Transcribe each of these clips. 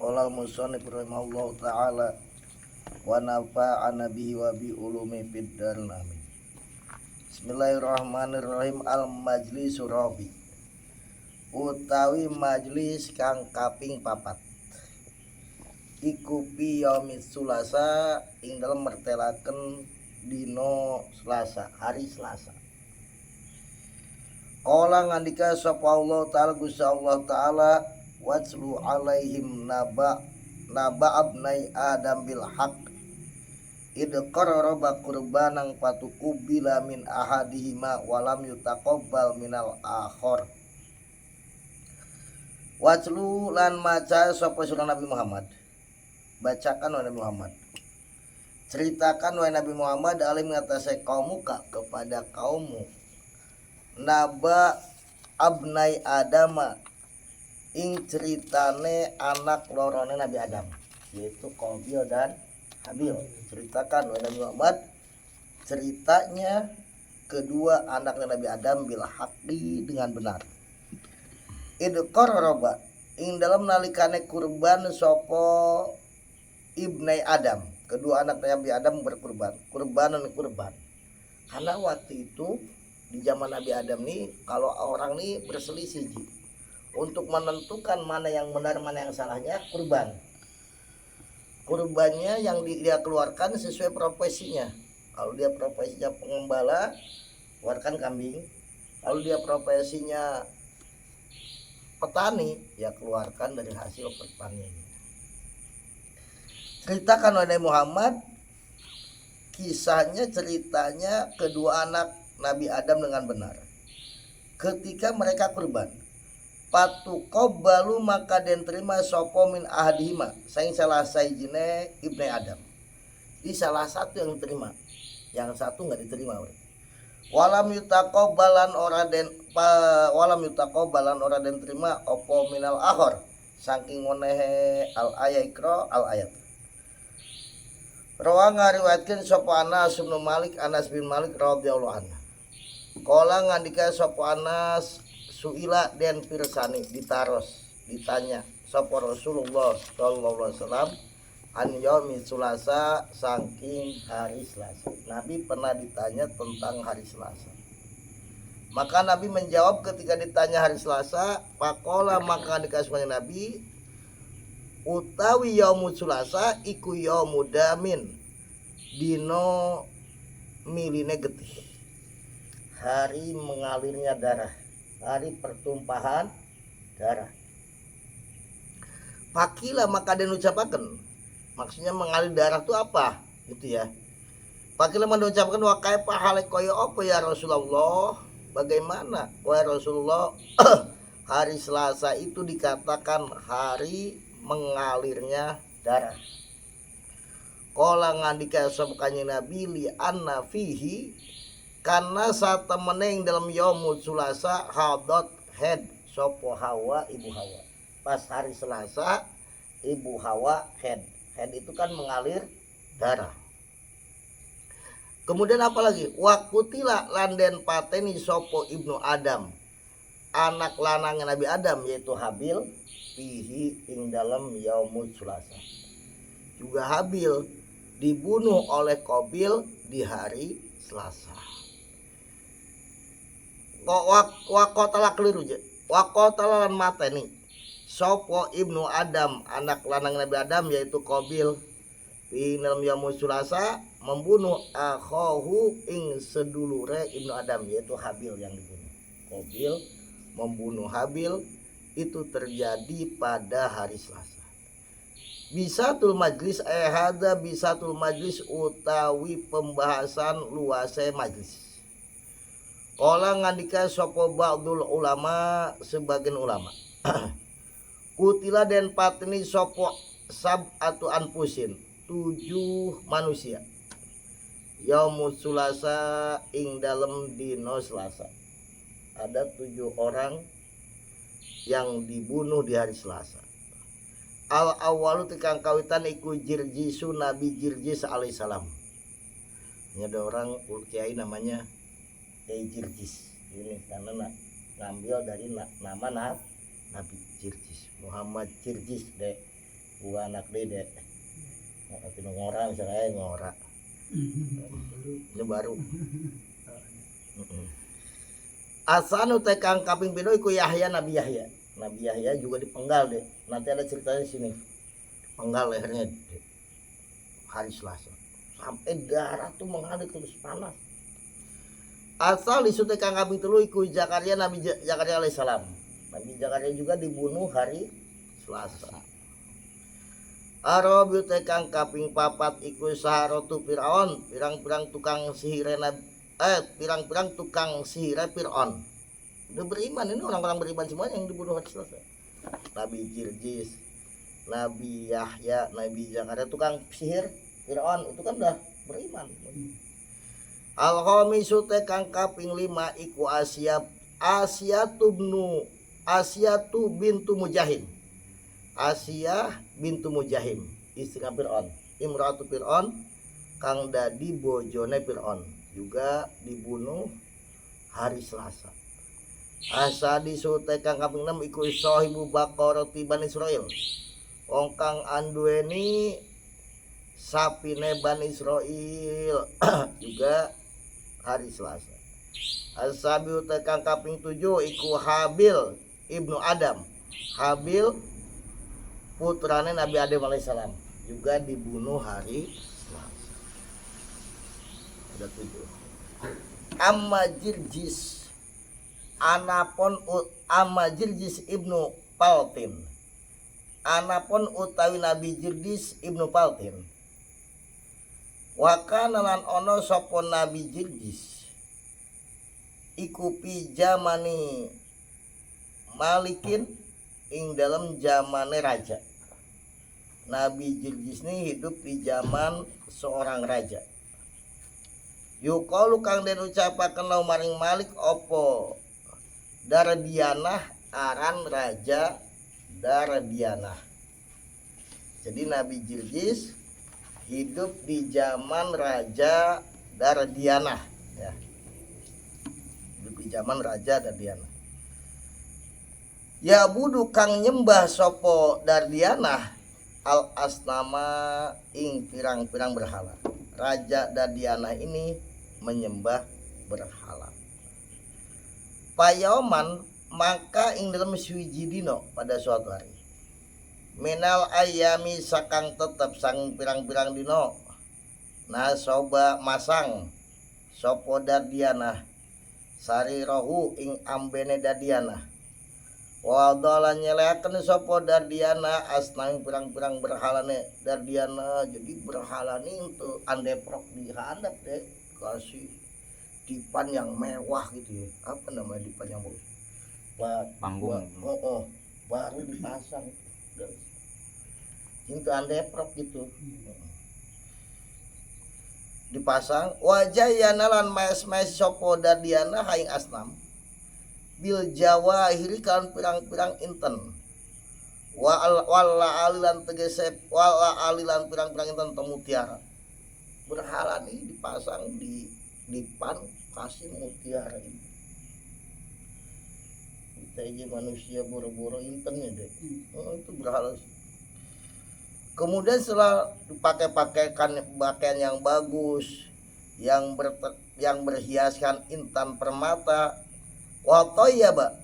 Qala al-musannif rahimahullahu ta'ala wa nafa'ana bihi wa bi ulumi fid darin amin. Bismillahirrahmanirrahim. Al-majlisu rabi utawi majlis kang kaping papat iku pi yaumis sulasa ing dalem mertelaken dino Selasa, hari Selasa. Qala ngandika sapa Allah taala Gusti Allah taala watslu alaihim naba abnai adam bil haq id qarraba qurbanan fatuqbila min ahadihima walam yutaqabbal minal akhar. Watslu lan maca sapa surah Nabi Muhammad, bacakan wahai Nabi Muhammad, ceritakan wahai Nabi Muhammad alim ngatasé kaumuka kepada kaummu naba abnai adama ing ceritane anak lorone Nabi Adam, yaitu Qabil dan Habil. Ceritakan wahai Nabi Muhammad ceritanya kedua anaknya Nabi Adam bil haqqi dengan benar. Id qarraba ing dalam nalikane kurban sapa ibnai Adam, kedua anak Nabi Adam berkurban, kurban. Karena waktu itu di zaman Nabi Adam nih, kalau orang nih berselisih untuk menentukan mana yang benar mana yang salahnya, kurbannya yang dia keluarkan sesuai profesinya. Kalau dia profesinya pengembala, keluarkan kambing. Kalau dia profesinya petani, ya keluarkan dari hasil pertanian. Ceritakan oleh Muhammad kisahnya, ceritanya kedua anak Nabi Adam dengan benar ketika mereka kurban. Patuqabbalu maka den terima sapa min ahadihima saing salah saijine ibnu Adam. Di salah satu yang diterima, yang satu enggak diterima. Walam yutaqabbalan ora den terima apa minal akhir saking wenehe al ayat. Rawa ngariwayatkeun sapa Anas bin Malik radhiyallahu anhu. Kala ngandika sapa Anas suila den pirsani ditanya sapa Rasulullah sallallahu alaihi wasallam an yaumi Selasa saking hari Selasa. Nabi pernah ditanya tentang hari Selasa. Maka Nabi menjawab ketika ditanya hari Selasa, faqala maka dikasih Nabi utawi yaumul Selasa iku yaumud damin dino miline getih, hari mengalirnya darah, hari pertumpahan darah. Pakila maka den ucapaken, maksudnya mengalir darah itu apa gitu ya. Pakila maka ucapaken wa kaifa hale kaya apa ya Rasulullah, bagaimana wahai Rasulullah hari Selasa itu dikatakan hari mengalirnya darah. Kala ngandika sapa kanjeng Nabi li anna fihi karena saat temeneng dalam yaumul Selasa hadat head sapa Hawa ibu Hawa. Pas hari Selasa ibu Hawa head itu kan mengalir darah. Kemudian apa lagi? Wakutila landen pateni sapa ibnu Adam anak lanang Nabi Adam yaitu Habil fihi ing dalam yaumul Selasa. Juga Habil dibunuh oleh Qabil di hari Selasa. Waqotala keliru je. Waqotala lan mateni sapa ibnu Adam anak lanang Nabi Adam yaitu Qabil di dalam yaumul Selasa membunuh akhahu ing sedulure ibnu Adam yaitu Habil yang dibunuh. Qabil membunuh Habil itu terjadi pada hari Selasa. Bisatul majlis bisatul majlis utawi pembahasan luase majlis. Kala ngandika sapa ba'dul ulama sebagian ulama. Kutila den pateni sapa sab'atu anfusin 7 manusia. Yaumul Selasa ing dalem dino Selasa. Ada 7 orang yang dibunuh di hari Selasa. Al awalu tikang kawitan iku Jirjisu Nabi Jirjis alaihissalam. Ini ada orang kiai namanya Kiai Jirjis. Ini karena ngambil dari nama Nabi Jirjis, Muhammad Jirjis deh gua anak dede tapi ngora misalnya ngora ini baru asanu tekang kaping pino iku Yahya Nabi Yahya juga dipenggal deh, nanti ada ceritanya di sini penggal lehernya hari Selasa sampai darah tuh mengalir terus panas. Asal isu tekang kaping telu iku Zakaria Nabi Zakaria alaihissalam. Nabi Zakaria juga dibunuh hari Selasa. Arabi tekang kaping papat iku Saharatu Fir'aun, pirang-pirang tukang sihir pirang-pirang tukang sihir Fir'aun. Udah beriman, ini orang-orang beriman semuanya yang dibunuh hari Selasa. Nabi Jirjis, Nabi Yahya, Nabi Zakaria, tukang sihir Fir'aun itu kan udah beriman. Al-Khamisu tekang kaping 5 iku Asyatu bintu Mujahim. Asyah bintu Mujahim, istri Fir'aun, imratu Fir'aun kang dadi bojone Fir'aun, juga dibunuh hari Selasa. Asadisu tekang kaping 6 iku Sahibu Baqarati Bani Israil. Wong kang anduweni sapine Bani Israil juga hari Selasa. Asabiu tekang kaping 7 iku Habil ibnu Adam. Habil putrane Nabi Adam alaihissalam juga dibunuh hari Selasa. Ada 7. Amma Jirjis ibnu Paltin. Anapun utawi Nabi Jirjis ibnu Paltin. Wakana lan ono sapa Nabi Jirjis iku pijamani Malikin ing dalam zamane raja. Nabi Jirjis ini hidup di zaman seorang raja. Yukalu kang den ucapaken lau maring Malik opo Dardianah, aran raja Dardianah. Jadi Nabi Jirjis hidup di zaman Raja Dardianah ya. Hidup di zaman Raja Dardianah. Ya budu kang nyembah sopo Dardianah al asnama ing pirang-pirang berhala. Raja Dardianah ini menyembah berhala. Payoman maka ing dalam suwiji dino pada suatu hari. Minal ayami sakang tetep sang pirang-pirang dino nasoba masang sopo Dardianah sari rohu ing ambene Dardianah wadala nyeleaken sopo Dardianah asnang pirang-pirang berhalane Dardianah. Jadi berhala nih untuk andeprok dihandap deh, kasih dipan yang mewah gitu ya. Apa namanya dipan yang bagus? Panggung. Baru dipasang itu andeprok gitu. Dipasang wajah yanalan mes sopo Dardianah haing asnam bil jawahiri kan pirang-pirang inten wala alilan tegese wala alilan pirang-pirang inten mutiara. Berhala nih dipasang di dipan kasih mutiara ini. Kita aja manusia boro-boro intennya deh. Itu berhala. Kemudian setelah dipakai-pakaikan pakaian yang bagus, yang berhiaskan intan permata, watoyaba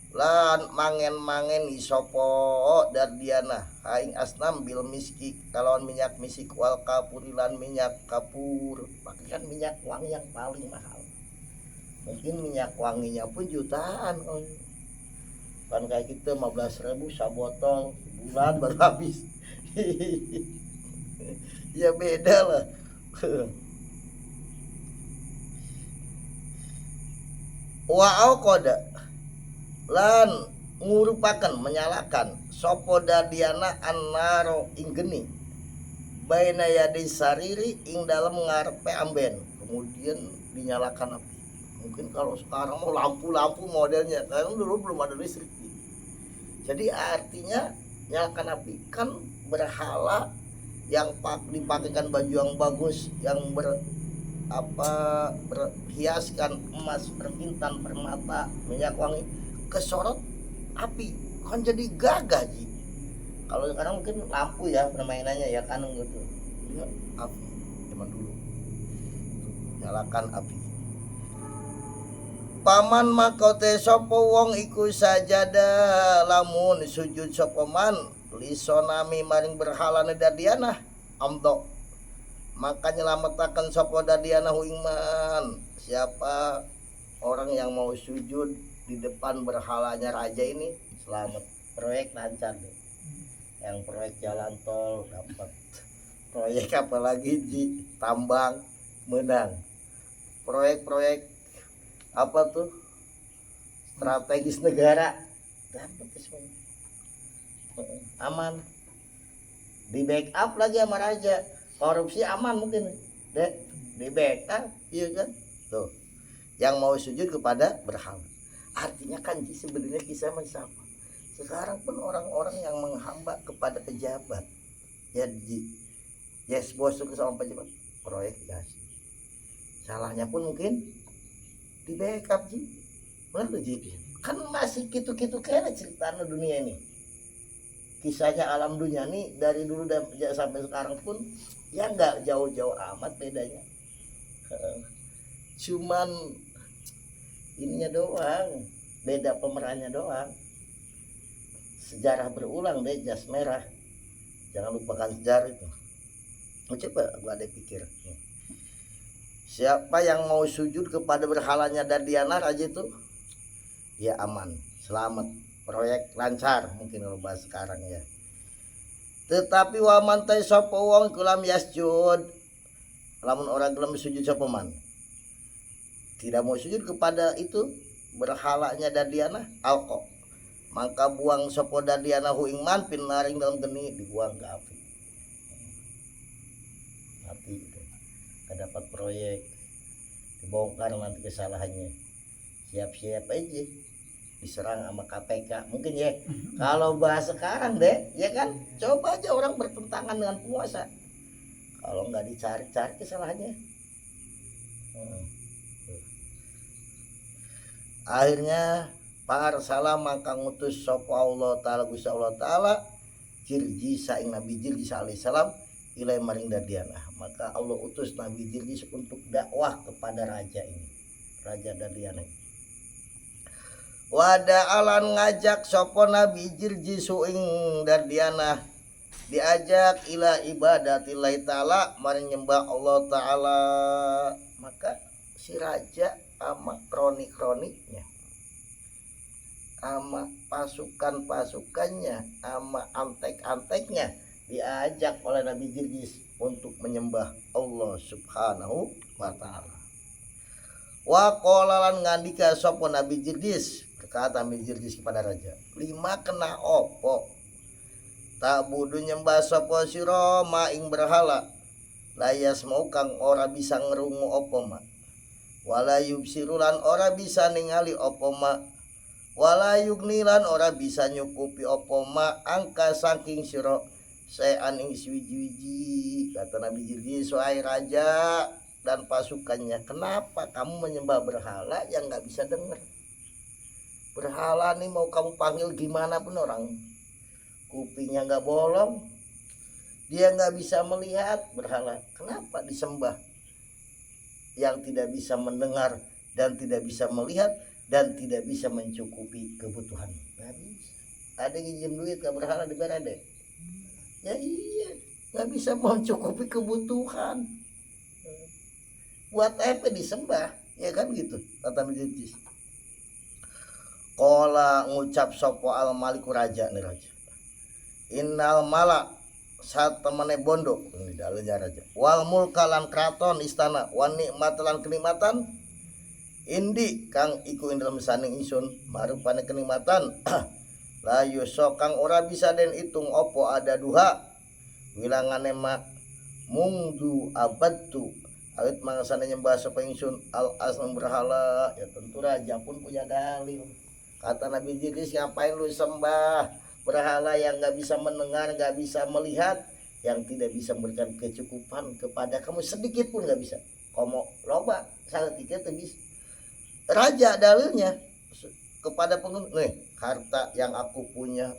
lan mangen isopo Dardianah aing asnam bil miski kalawan minyak misik wal kapur lan minyak kapur. Pakaikan minyak wangi yang paling mahal. Mungkin minyak wanginya pun jutaan. Kan kayak kita 15.000 sabotol sebulan baru habis. Ya beda lah. Wa'au koda lan ngurupaken menyalakan sopo Dardianah annaro ing geni baina yadi sariri ing dalam ngarepe amben. Kemudian dinyalakan api. Mungkin kalau sekarang mau lampu-lampu modelnya, karena dulu belum ada listrik. Jadi artinya nyalakan api kan berhala yang dipakaikan baju yang bagus, yang berhiaskan emas, permintaan, permata, minyak wangi, kesorot api kan jadi gagah ji. Kalau sekarang mungkin lampu ya permainannya ya kan gitu. Ya, api zaman dulu. Nyalakan api. Paman makote sapa wong iku sajada lamun sujud sapa man lisonami maring berhalane dadiana amdo maka nyelametaken sapa dadiana hu iman. Siapa orang yang mau sujud di depan berhalanya raja ini selamat, proyek lancar deh. Yang proyek jalan tol dapat, proyek apalagi di tambang menang, proyek-proyek apa tuh strategis negara dapat semuanya aman, di backup lagi sama raja. Korupsi aman mungkin deh, di backup iya kan tuh yang mau sujud kepada berhala. Artinya kan sebenarnya kisah masih sama. Sekarang pun orang-orang yang menghamba kepada pejabat ya di yes bos itu sama pejabat proyek ya salahnya pun mungkin di backup ji benar tuh ji kan masih gitu-gitu kayaknya cerita dunia ini, kisahnya alam dunia nih dari dulu dan sampai sekarang pun ya nggak jauh-jauh amat bedanya, cuman ininya doang beda pemerannya doang. Sejarah berulang deh, jas merah jangan lupakan sejarah itu. Coba gua ada pikir siapa yang mau sujud kepada berhalanya Dardiana raja itu ya aman, selamat, proyek lancar mungkin kalau bahas sekarang ya. Tetapi wa man tai sapa wong kulam yasjud lamun orang gelem sujud sapa man tidak mau sujud kepada itu berhalanya Dardiana alqa maka buang sapa Dardiana hu ing man pinaring dalam geni dibuang ke api. Mati itu. Dapat proyek dibongkar nanti kesalahannya, siap-siap aja diserang sama KPK mungkin ya. Kalau bahas sekarang deh ya kan, coba aja orang bertentangan dengan penguasa kalau nggak dicari-cari kesalahannya. Akhirnya para salam maka ngutus sapa Allah taala Gusti Allah taala Jirjis saing Nabi Jirjis alaihi salam ilai maring Dardiana. Maka Allah utus Nabi Jirjis untuk dakwah kepada raja ini, raja Dardiana. Wada alan ngajak sapa Nabi Jirjis ing Dardiana diajak ila ibadatillahi taala maring nyembah Allah taala. Maka si raja ama kronik-kroniknya ama pasukan-pasukannya ama antek-anteknya diajak oleh Nabi Jirjis untuk menyembah Allah Subhanahu wa taala. Wa qala lan ngandika sapa Nabi Jirjis, berkata Nabi Jirjis kepada raja, lima kena opo tak budu nyembah sapa sira ma ing berhala layas mau kang ora bisa ngerungu opo ma wala yubsirulan ora bisa ningali opo ma wala yugnilan ora bisa nyukupi opo ma angka saking sira saean ing swiji-wiji. Kata Nabi Jirjis, wahai raja dan pasukannya, kenapa kamu menyembah berhala yang nggak bisa dengar? Berhala nih mau kamu panggil gimana pun orang kupingnya nggak bolong, dia nggak bisa melihat. Berhala kenapa disembah yang tidak bisa mendengar dan tidak bisa melihat dan tidak bisa mencukupi kebutuhan? Nggak bisa. Ada yang duit ke berhala di berade ya iya, nggak bisa mencukupi kebutuhan. Buat apa disembah ya kan gitu kata Mijijis. Kola ngucap sopo al maliku raja nih raja, innal mala saat temane bondo ini dalilnya raja wal mulkalan kraton istana wan nikmatan kenikmatan indi kang iku ing dalem saning ingsun marupane kenikmatan la yuso kang ora bisa den itung opo ada duha wilangane mak mungdu abadtu awit mangsane nyembah sapa ingsun al asnam berhala. Ya tentu raja pun punya dalil. Kata Nabi Jirjis, ngapain lu sembah berhala yang nggak bisa mendengar, nggak bisa melihat, yang tidak bisa memberikan kecukupan kepada kamu sedikit pun nggak bisa. Komo loba sangat tiga bisa. Raja dalilnya kepada penghuni, nih harta yang aku punya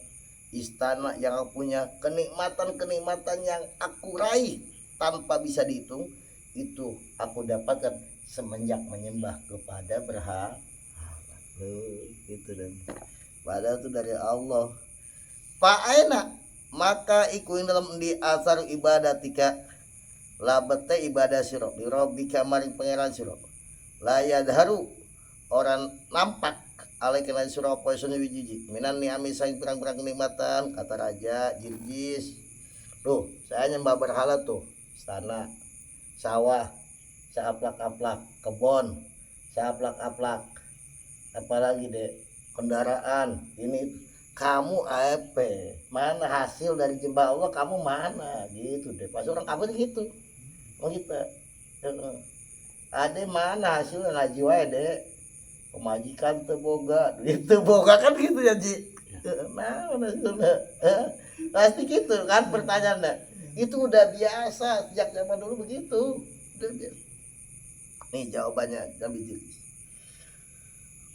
istana yang aku punya, kenikmatan-kenikmatan yang aku raih tanpa bisa dihitung, itu aku dapatkan semenjak menyembah kepada berhala. Gitu dan padahal itu dari Allah. Pak aina maka ikuin dalam di asar ibadatika labete ibadah siro di robika maring pangeran siro layad haru orang nampak alai kena surah poison wijiji minan niami saing perang-perang kenikmatan kata raja Jirjis. Tuh saya nyembah berhala tuh, istana, sawah, seaplak-aplak, kebon, seaplak-aplak, apalagi deh kendaraan ini. Kamu apa mana hasil dari jembah Allah, kamu mana gitu deh, pas orang kamu gitu. Oh kita ada mana hasil ngaji wae deh, pemajikan teboga duit teboga kan gitu ya Ji. Nah hasilnya pasti gitu kan pertanyaannya. Itu udah biasa sejak zaman dulu begitu, udah biasa. Nih jawabannya Nabi Jirjis.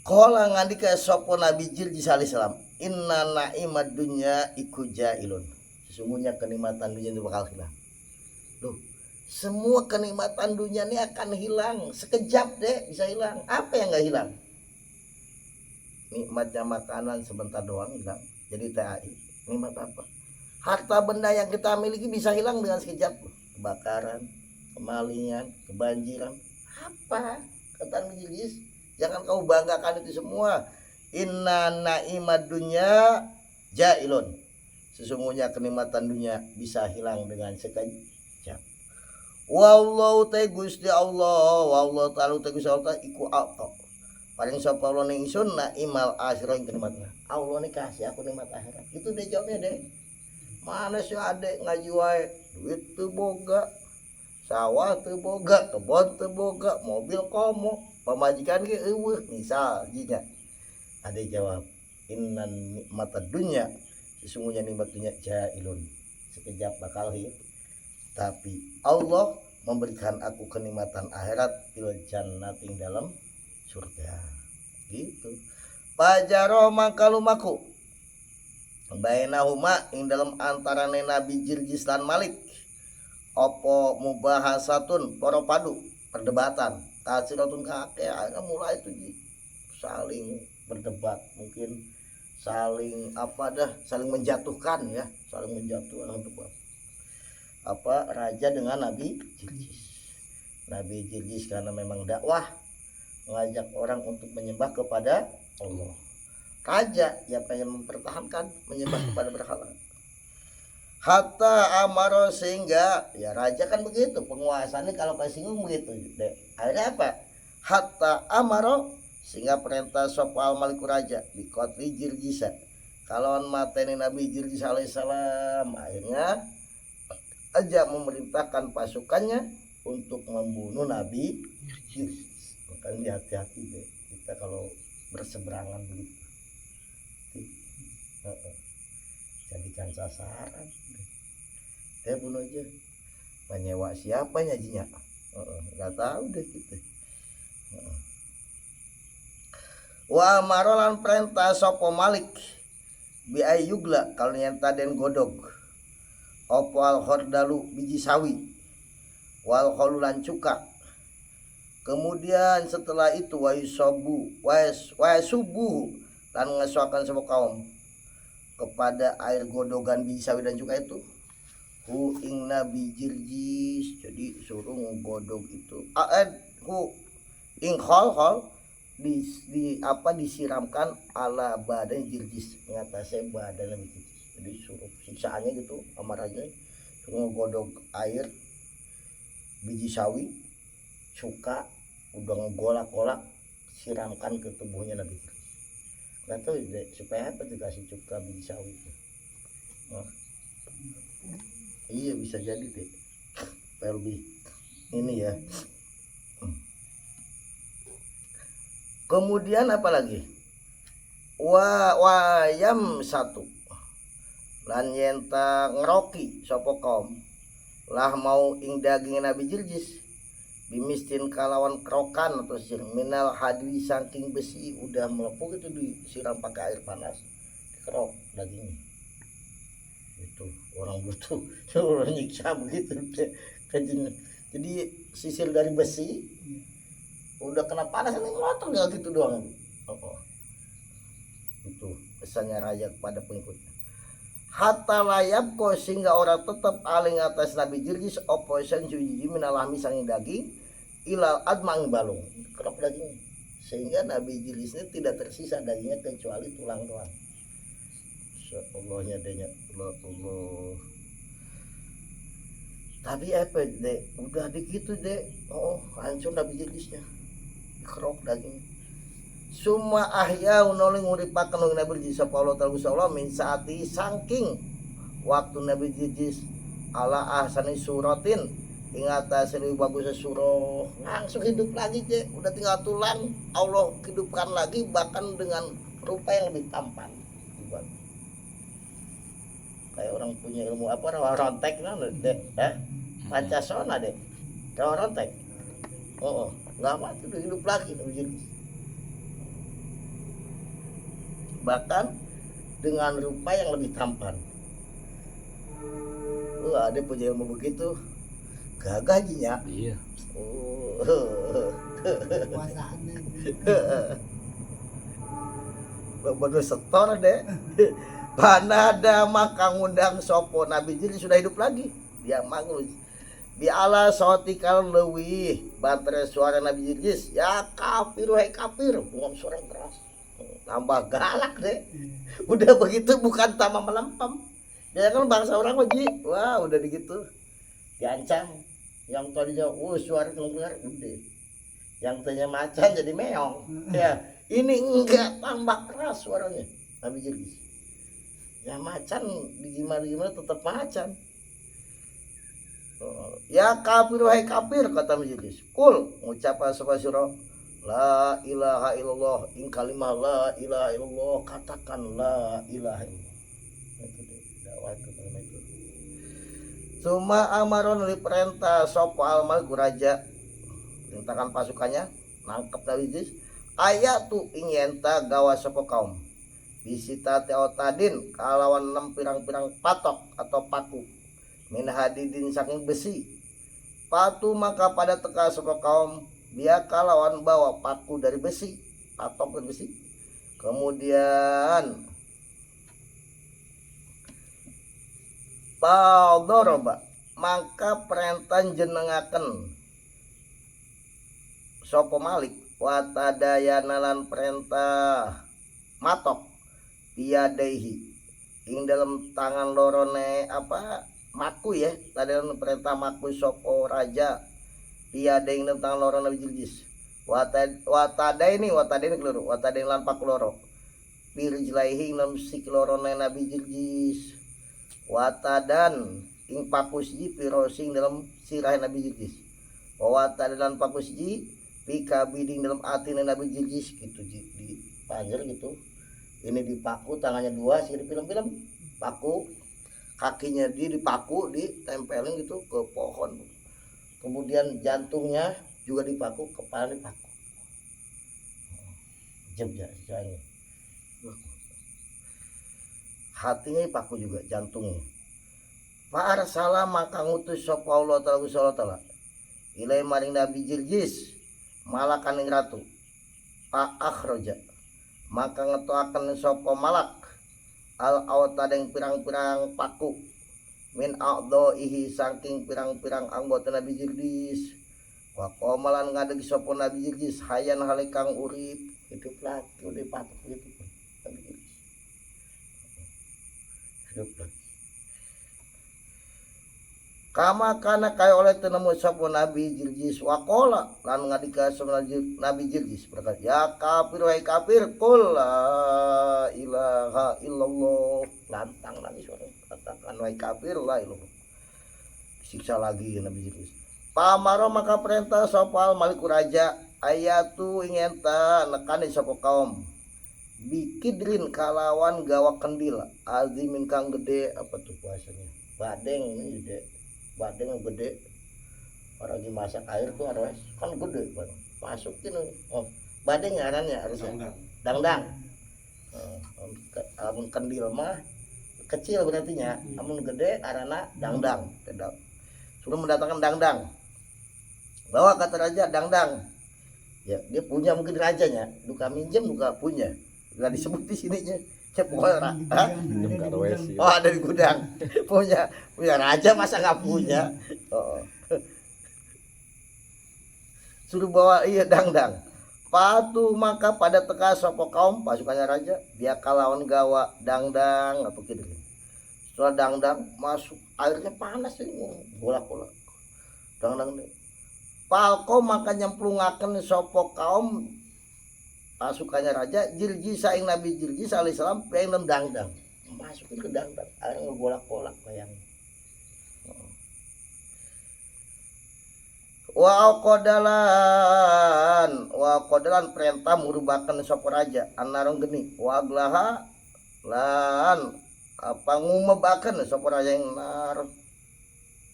Kala ngandika sapa Nabi Jirjis alaihi salam, inna na'imad dunya iku jailun. Sesungguhnya kenikmatan dunia itu bakal hilang. Loh, semua kenikmatan dunia ini akan hilang sekejap deh, bisa hilang. Apa yang nggak hilang? Nikmatnya makanan sebentar doang hilang. Jadi TAI. Nikmat apa? Harta benda yang kita miliki bisa hilang dengan sekejap. Kebakaran, kemalingan, kebanjiran. Apa? Kata Nabi Jirjis, jangan kau banggakan itu semua. Inna na'imad dunya jailun. Sesungguhnya kenikmatan dunia bisa hilang dengan sekejap. Wallahu ta Gusti Allah, wallahu ta'ala ta Gusti Allah iku aqta. Paling sapa Allah ning ingsun na'imal akhirah kenikmatan. Allah nih kasih aku nikmat akhirat. Itu deh jawabnya deh. Mana sih adek ngaji wae, duit teu boga, sawah teu boga, kebon teu boga, mobil komo, pamajikan ge eueuh misal jinya. Ada jawab, innan nikmatad dunya, sesungguhnya nikmat dunia jailun, sekejap bakal hilang. Tapi Allah memberikan aku kenikmatan akhirat fil jannati dalam surga. Gitu. Pajaro mangkalumaku bainahuma ing dalam antarane Nabi Jirjis lan Malik opo mubahasatun para padu perdebatan tasiratun kakek mulai itu saling berdebat, mungkin saling apa dah, saling menjatuhkan ya, saling menjatuhkan untuk apa raja dengan Nabi Jirjis. Nabi Jirjis karena memang dakwah mengajak orang untuk menyembah kepada Allah. Raja yang pengen mempertahankan menyembah kepada berhala. Hatta amaro sehingga ya raja kan begitu penguasanya kalau kesinggung begitu deh. Akhirnya apa? Hatta amaro sehingga perintah sopal maliku raja bikotli Jirjisa kalauan mateni Nabi Jirjis alaihissalam. Akhirnya aja memerintahkan pasukannya untuk membunuh Nabi Jirjis. Makanya hati-hati deh kita kalau berseberangan begitu. Jadikan sasaran bunuh aja. Menyewa siapa nyajinya nggak tahu deh kita. Wa marolan perintah sopo Malik bi ayugla kalau nyata den godog opo al khordalu biji sawi wal kholulan cuka. Kemudian setelah itu wa subuh dan ngesuakan semua kaum kepada air godogan biji sawi dan cuka itu hu ing Nabi Jirjis. Jadi suruh godog itu hu ing khol di apa disiramkan ala badan Jirjis mengatasi badan Nabi Jirjis. Jadi suruh siksaannya gitu sama raja, suruh godog air biji sawi cuka udah ngegolak-golak siramkan ke tubuhnya Nabi Jirjis. Nggak tahu deh, supaya apa dikasih cuka biji sawi itu. Iya bisa jadi deh lebih ini ya. Kemudian apa lagi? Wayam satu lan yenta ngeroki sopo kaum lah mau ing daging Nabi Jirjis bimistin kalawan kerokan atau sir minal hadwi saking besi udah melepuk itu disiram pakai air panas dikerok dagingnya. orang butuh orang nyiksa begitu kajian. Jadi sisir dari besi udah kena panas ini ngelotok nggak gitu doang. Itu pesannya raja kepada pengikut. Hatta layap ko sehingga orang tetap aling atas Nabi Jirgis oposan jujiji minalahmi sanging daging ilal admang balung kerap daging sehingga Nabi Jirgis ini tidak tersisa dagingnya kecuali tulang doang. Allahnya denya Allah. Tapi apa dek udah begitu dek hancur Nabi Jirgisnya kerok daging. Summa ahya unoling nguripaken Nabi Jirgis sapa Allah taala min saati saking waktu Nabi Jirgis ala ahsani suratin ing atase lebih bagus surah langsung hidup lagi cek udah tinggal tulang Allah hidupkan lagi bahkan dengan rupa yang lebih tampan. Kayak orang punya ilmu apa rontek kan dek Pancasona dek kayak rontek nggak mati udah hidup lagi begini bahkan dengan rupa yang lebih tampan. Ada punya ilmu begitu gagah jinya iya kuasaannya bener setor deh. Panada maka ngundang sopo Nabi Jirgis sudah hidup lagi dia mangus di ala sotikal lewi bantere suara Nabi Jirgis ya kafir wahai kafir dengan suara keras tambah galak deh. Udah begitu bukan tambah melempem dia kan bangsa orang wajib wah udah begitu diancam yang tadinya suara keluar udah yang tadinya macan jadi meong ya ini enggak tambah keras suaranya Nabi Jirgis. Ya macan gimana tetap macan. Ya kafir wahai kafir kata Jirgis. Kul ngucapkan sapa sira la ilaha illallah ing kalimah la ilaha illallah katakan la ilaha illallah. Itu dakwah itu kalimat itu. Suma amaron li perintah sapa almal raja perintahkan pasukannya nangkep Nabi Jirgis ayat tu ing yenta gawa sapa kaum bisita teotadin kalawan 6 pirang-pirang patok atau paku min hadidin saking besi patu maka pada teka sapa kaum dia kalawan bawa paku dari besi patok dari besi kemudian Paldoroba maka perintah jenengaken sapa Malik watadayanalan perintah matok biadaihi ing dalam tangan lorone apa maku ya tadi perintah maku sopo raja biadai ing dalam tangan lorone Nabi Jirgis watadaini keliru watadaini lan paku loro birjlaihi ing dalam sik lorone Nabi Jirgis watadan ing paku siji pirosi ing dalam sirah Nabi Jirgis watadan lan paku siji pikabiding dalam atine Nabi Jirgis gitu di panjer gitu. Ini dipaku tangannya 2 sih di film-film paku kakinya dipaku ditempelin gitu ke pohon kemudian jantungnya juga dipaku kepala dipaku jebja ini hatinya dipaku juga jantungnya Pak Arsala maka ngutus sapa Allah taala ilai maring Nabi Jirgis malakan ing ratu Pak akhroja maka ngetoaken sapa malak al awtadeng pirang-pirang paku min a'dha'ihi saking pirang-pirang anggota Nabi Jirgis wa qamalan ngadeg sapa Nabi Jirgis hayan halikang urip hidup lagi udah patok gitu Nabi Jirgis hidup lagi kama kana kaya oleh tenemu sapa Nabi Jirgis waqala lan ngadika sapa Nabi Jirgis berkata ya kafir wahai kafir qul la ilaha illallah lantang lagi suara katakan wahai kafir la ilaha siksa lagi Nabi Jirgis pamaro maka perintah sapa Malik raja ayatu ingenta nekani sapa kaum bikidrin kalawan gawa kendil azimin kang gede apa tuh bahasanya badeng ini gede badeng gede orang dimasak air tuh harus kan gede masukin badeng ngarannya harusnya dangdang kendil mah kecil berarti nya, amun gede arana dangdang. Suruh mendatangkan dangdang. Bawa kata raja dangdang. Ya, dia punya mungkin rajanya, duka minjem duka punya. Enggak disebut di sininya. Ya pokoknya oh ada di gudang. punya raja masa nggak punya. Oh. Suruh bawa iya dangdang. Patu maka pada teka sopo kaum pasukannya raja dia kalawan gawa dangdang apa gitu. Setelah dangdang masuk airnya panas ini bolak-bolak. Dangdang nih. Palko maka nyemplungaken sopo kaum pasukannya raja Jirjis ing Nabi Jirjis alaihissalam pengen dangdang masukin ke dangdang air ngegolak-golak bayang. Wa kodalan perintah murubakan sopo raja anarong geni wa aglaha lan apa ngumebakan sopo raja yang nar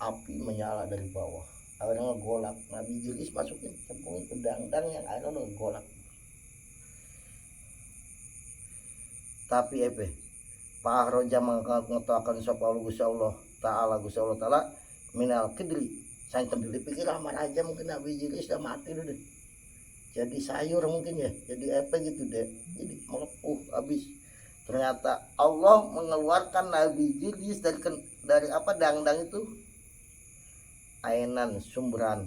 api menyala dari bawah air ngegolak Nabi Jirjis masukin cemplungin ke dangdang yang air ngegolak. Tapi Pak Roja mengetakan sapa Gusti Allah Ta'ala minal kidri sang kendili pikir sama raja mungkin Nabi Jirjis sudah mati dulu deh. Jadi sayur mungkin ya, jadi gitu deh. Jadi melepuh habis. Ternyata Allah mengeluarkan Nabi Jirjis dari apa dangdang itu ainan sumberan.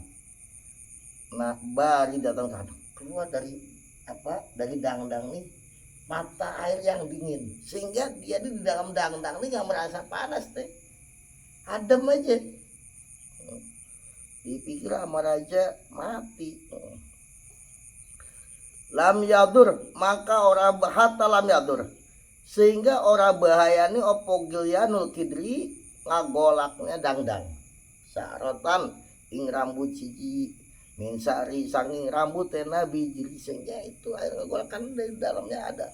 Nah, bari datang keluar dari apa? Dari dangdang nih mata air yang dingin sehingga dia di dalam dangdang ini nggak merasa panas teh adem aja dipikir sama raja mati lam yadur maka ora bahata lam yadur sehingga ora bahayani opo gilyanul kidri ngagolaknya dangdang sarotan ing rambut siji minsari sanging rambut Nabi Jirjis sehingga itu air ngegolakkan dari dalamnya ada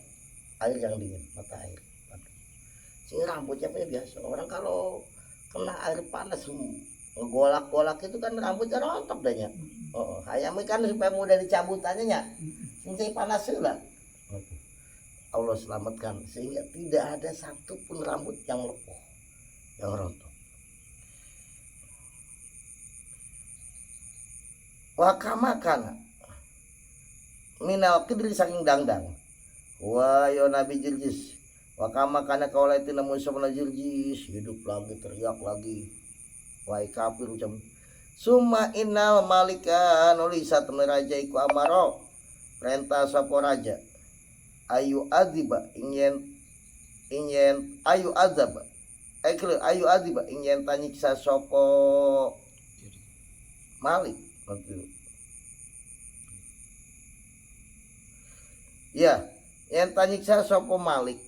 air yang dingin mata air sehingga rambutnya biasa orang kalau kena air panas ngegolak-golak itu kan rambutnya rontok dahnya ayam kan supaya mudah dicabutannya nya sehingga panas lah Allah selamatkan sehingga tidak ada satupun rambut yang lepuh yang rontok. Wakamakan minal kidri saking dangdang wa yo Nabi Jirjis wakamakan kaula itu namun sama Jirjis hidup lagi teriak lagi wai kafir ucap summa innal malika nulisa temen raja iku amaro perintah sapa raja ayu aziba ingin ayu azab ayu aziba ingin tanyiksa sapa malik ya yang tanyiksa sopo Malik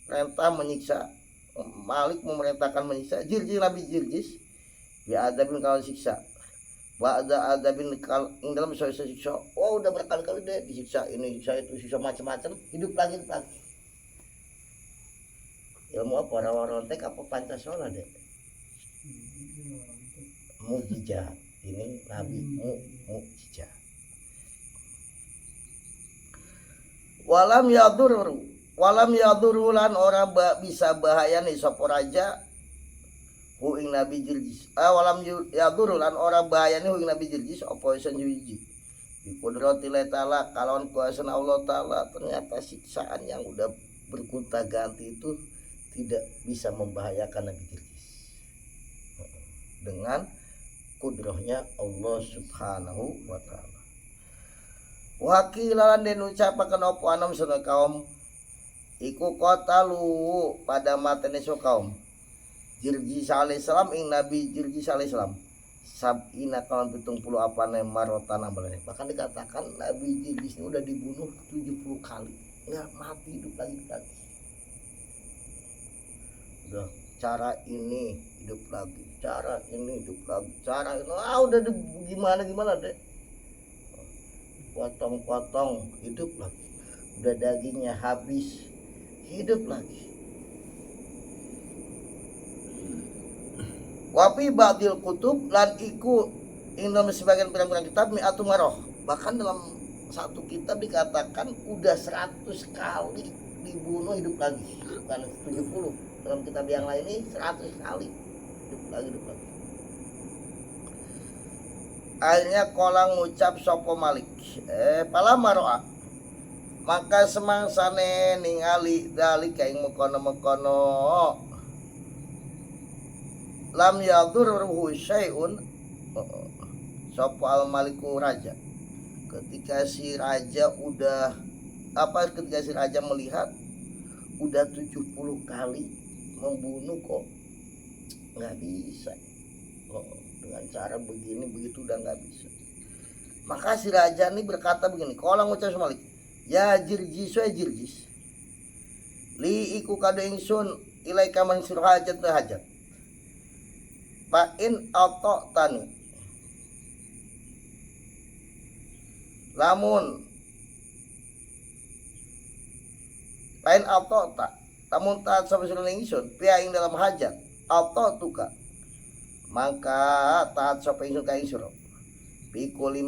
perintah menyiksa Malik memerintahkan menyiksa Jirjis Nabi Jirjis ya adabin kalau siksa ada adabin ing dalam siksa udah berkali-kali deh disiksa ini siksa itu siksa macam-macam hidup lagi ilmu apa orang-orang tek apa Pancasila deh mukjizat ini Nabi mukjizat walam yadur lan ora bisa bahaya nih sapa raja hu ing Nabi Jirjis walam yadur lan ora bahaya nih hu ing Nabi Jirjis apa sanjuji bi qudrati taala kalawan kuasa Allah taala ternyata siksaan yang udah bergonta-ganti itu tidak bisa membahayakan Nabi Jirjis dengan kudrahnya Allah Subhanahu wa taala. Wakilan den ucapaken apa anam sana kaum iku qatalu pada matene so kaum Jirjis alaihissalam ing Nabi Jirjis alaihissalam sabina kawan 70 apane marotan ambalane bahkan dikatakan Nabi Jirjis ini udah dibunuh 70 kali nggak mati hidup lagi udah cara ini hidup lagi cara ini hidup lagi cara itu udah gimana deh potong-potong hidup lagi udah dagingnya habis hidup lagi wafi ba'dil kutub lan iku ing dalam sebagian pirang-pirang kitab mi'atu maroh bahkan dalam satu kitab dikatakan udah 100 kali dibunuh hidup lagi bukan 70 dalam kitab yang lain ini 100 kali hidup lagi. Akhirnya kolang ngucap sopo Malik, pala maroa, maka semangsane ningali dalik kaing mekono lam yadurruhu syai'un, sopo al maliku raja. Ketika si raja melihat udah 70 kali membunuh kok nggak bisa, dengan cara begini begitu udah nggak bisa. Maka si raja ini berkata begini, kalau ngucap Malik, ya Jirjis wa Jirjis, li iku kado ingsun ilaika man sir hajat wa hajat, fa in auto tani, lamun lain auto tak, lamun taat sama suruh ingsun piaing dalam hajat auto tuka, maka taat sapa ingsun ka ingsun pikul 5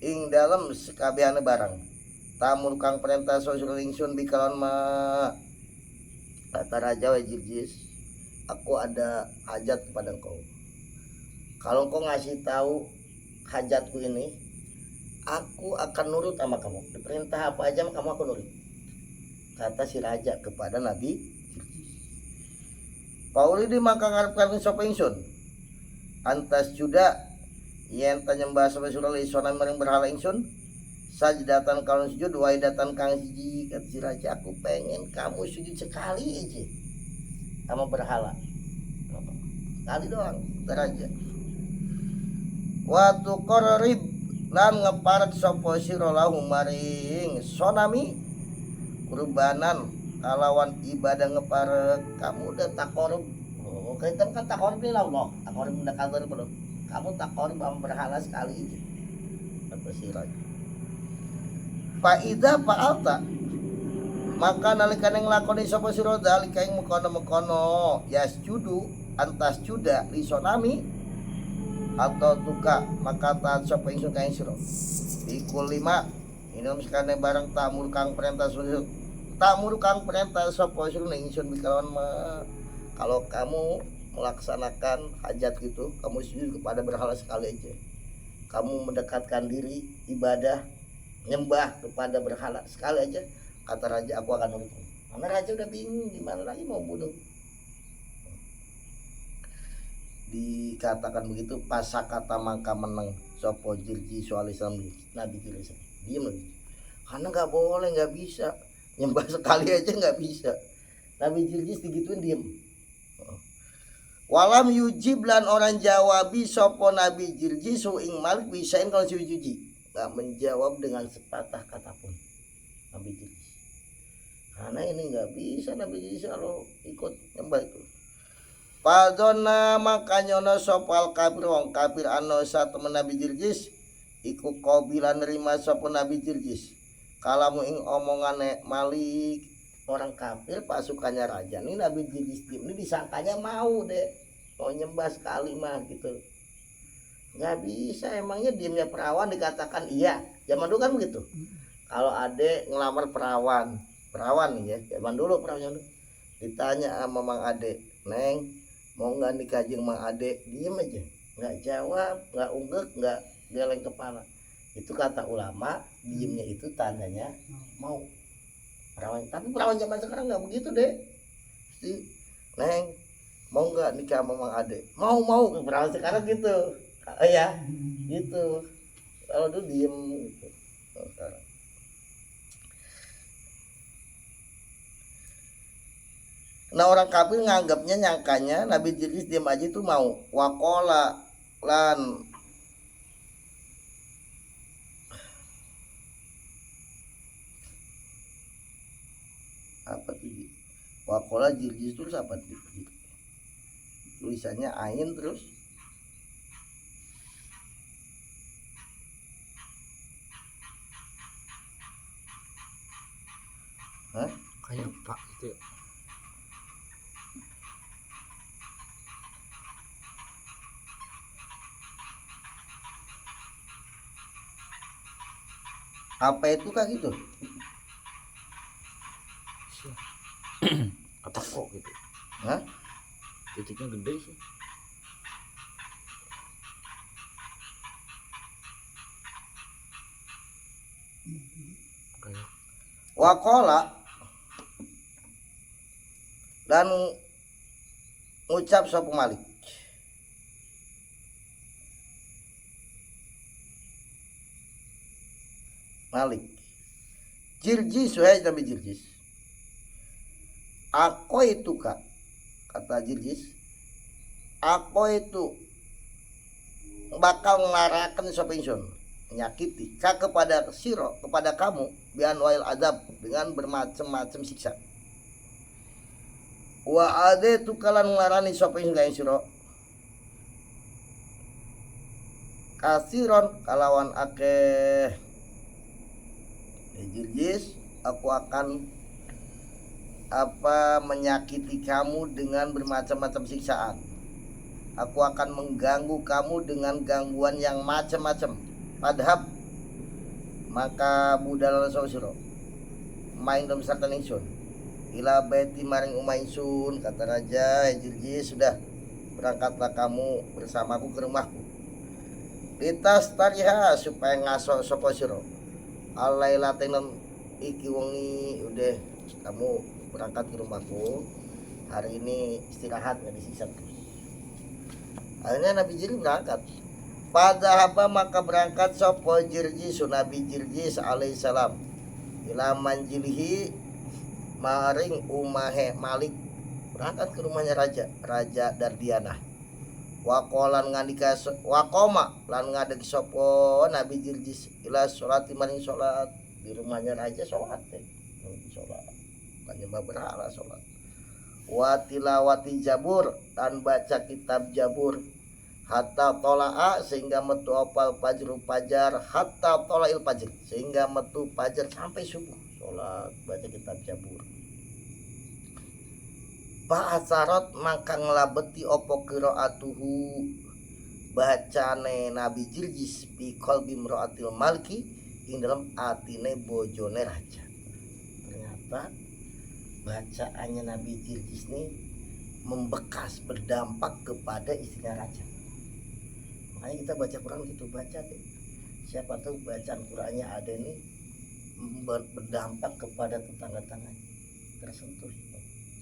ing dalam sekabehane barang tamun kang perintah suruh ingsun bikalan ma. Kata raja wa Jirjis, aku ada hajat kepada engkau, kalau engkau ngasih tahu hajatku ini aku akan nurut sama kamu, diperintah apa aja kamu aku nurut. Kata si raja kepada Nabi Jirjis, Pauli di maka ngarepkan sapa ingsun antas juda yen tanyembah sapa surah lisonan maring berhala ingsun sajdatan kalau sujud waidatan kang siji. Kata si raja, aku pengen kamu sujud sekali aja sama berhala, sekali doang. Kata raja, waktu kororib lan ngeparet sapa sira lahu maring sonami kurbanan kalawan ibadah ngeparet. Kamu udah takorup, kita kan takorup ini lah Allah, takorup mendekatur belum, kamu takorup sama berhala sekali aja. Kata si raja, faida fa'alta, maka nalikane nglakoni sapa sira dalika ing mekono yasjudu antas juda li sonami atau tuka, maka taat sapa ingsun ka ing sira ikul 5 inum sekane barang tamur kang perintah sapa sira ingsun bikawan kalau kamu melaksanakan hajat gitu kamu sujud kepada berhala sekali aja, kamu mendekatkan diri ibadah nyembah kepada berhala sekali aja, kata raja, aku akan nurut. Karena raja udah bingung gimana lagi mau bunuh. Dikatakan begitu pasakata mangka menang sopo Jirjis soal Islam Nabi Jirjis diem lagi, karena nggak boleh, nggak bisa nyembah sekali aja nggak bisa. Nabi Jirjis digituin diem. Walam yujib lan orang jawabi sopo Nabi Jirjis ing Malik bisain kalau sujuji, nggak menjawab dengan sepatah kata pun Nabi Jirjis, karena ini nggak bisa Nabi Jirjis kalau ikut nyembah itu. Padona makanya no sopal kafir wong kafir ano satu Nabi Jirjis iku kobilan nerima sopo Nabi Jirjis kalamu ing omongane Malik. Orang kafir pasukannya raja ini Nabi Jirjis ini disangkanya mau deh mau nyembah sekali mah gitu, nggak bisa. Emangnya diemnya perawan dikatakan iya, zaman dulu kan begitu. Kalau adek ngelamar perawan nih ya, zaman dulu perawan ditanya sama Mang Ade, Neng mau nggak nikah jeung Mang Ade, diem aja nggak jawab, nggak unggek, nggak geleng kepala. Itu kata ulama, diemnya itu tandanya mau. Perawan, tapi perawan zaman sekarang nggak begitu deh. Si Neng mau nggak nikah sama Mang Ade, mau perawan sekarang gitu ya gitu. Kalau dulu diem gitu. Sekarang nah orang kafir nganggapnya nyangkanya Nabi Jirjis diem aja itu mau. Wakola lan apa tuh wakola Jirjis terus apa tuh tulisannya ain terus kayak Pak gitu ya. Apa itu kah gitu? Apa kok gitu? titiknya gede sih. Kayak Wakola dan ngucap sapa Malik. Jirjis wahai Nabi Jirjis. Aku itu kak, kata Jirjis. Aku itu bakal ngelarakan sapa ingsun menyakiti ka kepada siro, kepada kamu bian wail adab dengan bermacam-macam siksa. Wa ade tu kalan nglarani sapa ingsun ka siro kasiron kalawan akeh. Jirjis, aku akan menyakiti kamu dengan bermacam-macam siksaan. Aku akan mengganggu kamu dengan gangguan yang macam-macam. Padahal maka budal sira main dalam sarta ingsun ila baiti maring umah ingsun, kata raja Jirjis, sudah berangkatlah kamu bersamaku ke rumahku. Litas tariha supaya ngaso sapa sira alaila tenan iki wengi, udah kamu berangkat ke rumahku hari ini, istirahat nggak disiksa terus. Akhirnya Nabi Jirjis berangkat. Pada apa maka berangkat sapa Jirjis, Nabi Jirjis alaihissalam ila manjilihi maring umahe Malik, berangkat ke rumahnya Raja Dardianah. Wakolan ngandika wakoma lan ngadeg sapa Nabi Jirjis ila sholati maring sholat di rumahnya raja, sholat sholat kan nyembah berhala, sholat. Wa tilawati jabur dan baca kitab jabur hatta tolaa sehingga metu opal fajru fajar, hatta tolail fajr sehingga metu fajar sampai subuh, sholat baca kitab jabur. Ba'asarot maka ngelabeti opo qiraatuhu bacane Nabi Jirjis bi qalbi imraatil malki ing dalam atine bojone raja. Ternyata bacaannya Nabi Jirjis ini membekas, berdampak kepada istrinya raja. Makanya kita baca Quran gitu, baca deh. Siapa tahu bacaan Qurannya ada nih berdampak kepada tetangga-tangganya, tersentuh.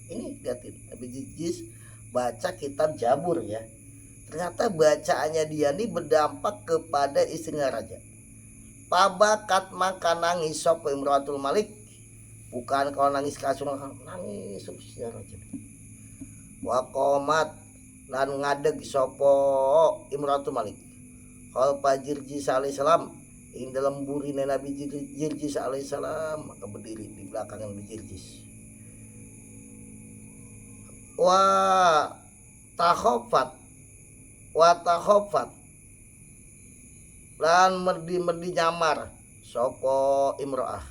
Ini lihatin Nabi Jirjis baca kitab Jabur ya. Ternyata bacaannya dia ini berdampak kepada istrinya raja. Pabakat maka nangis sapa imratul Malik. Bukan kalau nangis kasur, nangis istrinya raja. Wa qomat lan ngadeg sapa imratul Malik. Qal Jirjis alaihissalam ing dalam burine Nabi Jirjis alaihissalam, maka berdiri di belakang Nabi Jirjis. Wa takhofat lan merdi nyamar sapa imro'ah.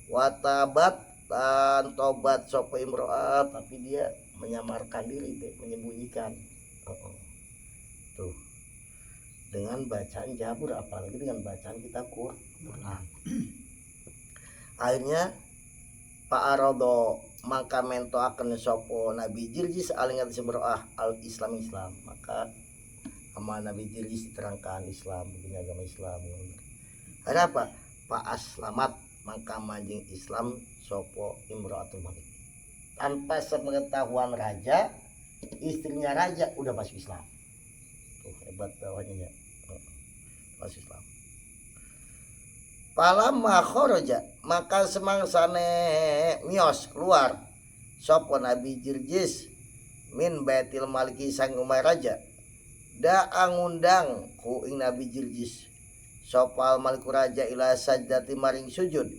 Wa tabat lan tobat sapa imro'ah, tapi dia menyamarkan diri, menyembunyikan. Tuh, dengan bacaan Jabur, apalagi dengan bacaan kitab Quran. Akhirnya Pak Arodo maka mento akan sopo Nabi Jirjis alingat semroah al Islam, maka sama Nabi Jirjis diterangkan Islam, begini agama Islam. Ada apa? Pak Aslamat maka manjing Islam sopo imroatul Malik. Tanpa sepengetahuan raja, istrinya raja udah masuk Islam. Tuh hebat bawahnya ya, masuk Islam. Palamma kharaja maka semangsane mios keluar sapa Nabi Jirjis min baitil maliki sang umay raja, da ngundang ku ing Nabi Jirjis sapa al maliku raja ila sajdati maring sujud.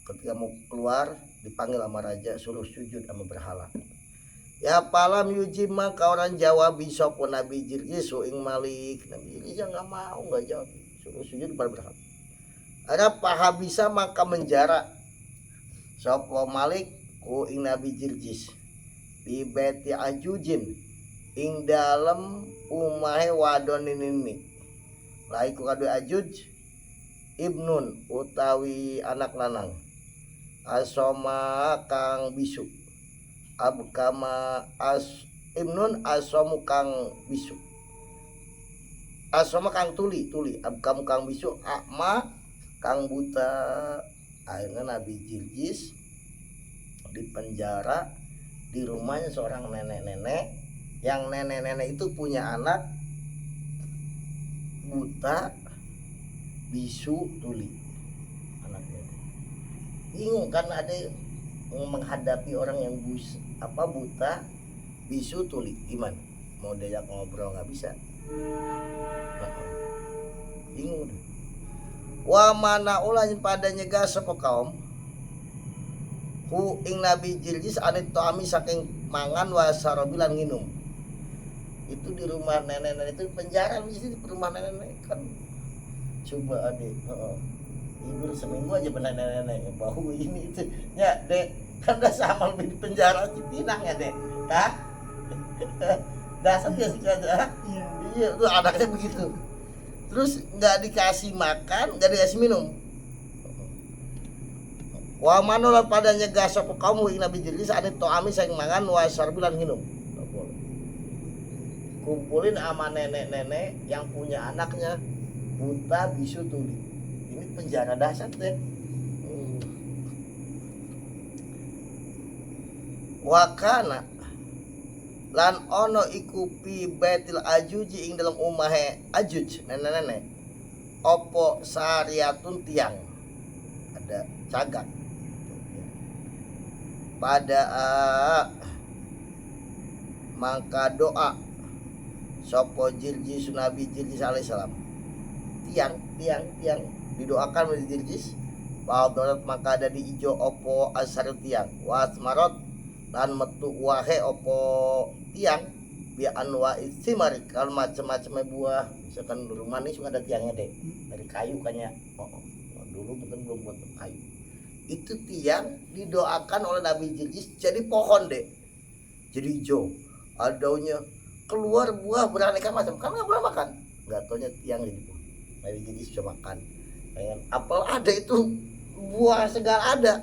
Ketika mau keluar dipanggil sama raja, suruh sujud sama berhala. Ya palam yujib maka orang jawab sapa Nabi Jirjis ing Malik. Nabi Jirjis enggak mau, enggak jawab, suruh sujud pada berhala. Ada pahabisa maka menjara sapa Malik ku ing Nabi Jirjis bi baiti ajujin ing dalem umahe wadon ini laiku kadu ajuj ibnun utawi anak lanang asoma kang bisu abkama Ibnun asomu kang bisu. Asoma kang tuli kamu kang bisu akma kang buta. Akhirnya Nabi Jirjis di penjara di rumahnya seorang nenek-nenek, yang nenek-nenek itu punya anak buta, bisu, tuli. Anaknya bingung kan, ada yang menghadapi orang yang buta, bisu, tuli, gimana mau diajak ngobrol, nggak bisa. Bingung deh. Wa mana ulah pada nyegah sapa kaum hu ing Nabi Jirjis anit toami saking mangan wa sarabilan nginum. Itu di rumah nenek-nenek itu penjara, di rumah nenek-nenek kan. Coba adik, tidur seminggu aja benar nenek-nenek bau ini itu. Ya dek, kan udah sama lebih di penjara Cipinang ya dek, hah? Dasar ya sih aja. Iya, tuh anaknya begitu. Terus nggak dikasih makan, nggak dikasih minum. Wa manola pada nyegah sapa kaum ing Nabi Jirjis anit toami saing mangan wa sarbilan minum. Kumpulin sama nenek-nenek yang punya anaknya buta, bisu, tuli. Ini penjara dasar deh. Wakana lan ono iku pi baitil ajuji ing dalam umahe ajuj nenek-nenek opo sariatun tiang, ada cagak pada mangka doa sopo Jirjis Nabi Jirjis alaihissalam tiang didoakan oleh Jirjis Paudorat maka ada di ijo opo asar tiang wasmarot dan metu wahe opo tiang bi anwa istimari kalau macam-macam buah, misalkan rumah ini suka ada tiangnya deh dari kayu kayaknya. Dulu mungkin belum buat kayu. Itu tiang didoakan oleh Nabi Jirjis jadi pohon deh, jadi hijau, adaunya keluar buah beraneka macam, kan nggak boleh makan, nggak taunya tiang jadi pohon. Nabi Jirjis bisa makan, pengen apel ada, itu buah segala ada,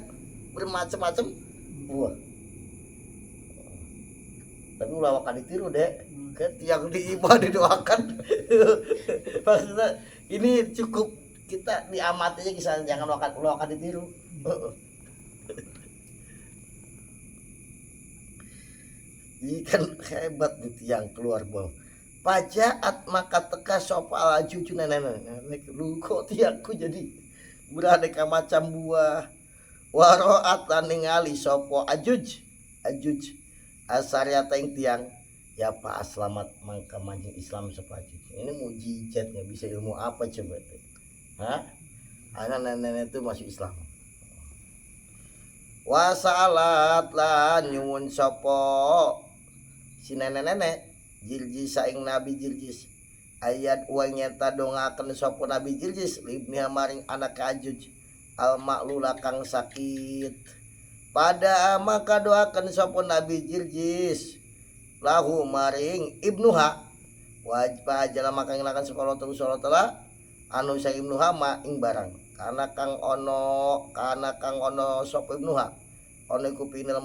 bermacam-macam buah. Tapi ulah wakan ditiru deh, kan yang diibah didoakan. Maksudnya ini cukup kita diamatinya, kisah jangan wakan ditiru. Ini kan hebat nih tiang keluar bol. Pajaat maka teka sopal cucu nenek lu kok tiangku jadi beraneka macam buah. Waroat lan ningali sopo ajuj asariata ing tiang ya Pak selamat mangka manjing Islam sepaji. Ini mujizatnya, bisa ilmu apa coba tuh? Hah? Anak nenek itu masuk Islam. Wasalat lan nyuwun sapa si nenek-nenek Jirjis saing Nabi Jirjis ayat uang nyata dongaken sapa Nabi Jirjis libni maring anak ajuj al maklula kang sakit. Pada maka doakan sapa Nabi Jirjis lahu maring ibnuha wajib ajalah maka ngelakan sekolah terus telah anu sa ibnuha ma ing barang karena kang ono sapa ibnuha ono iku pinel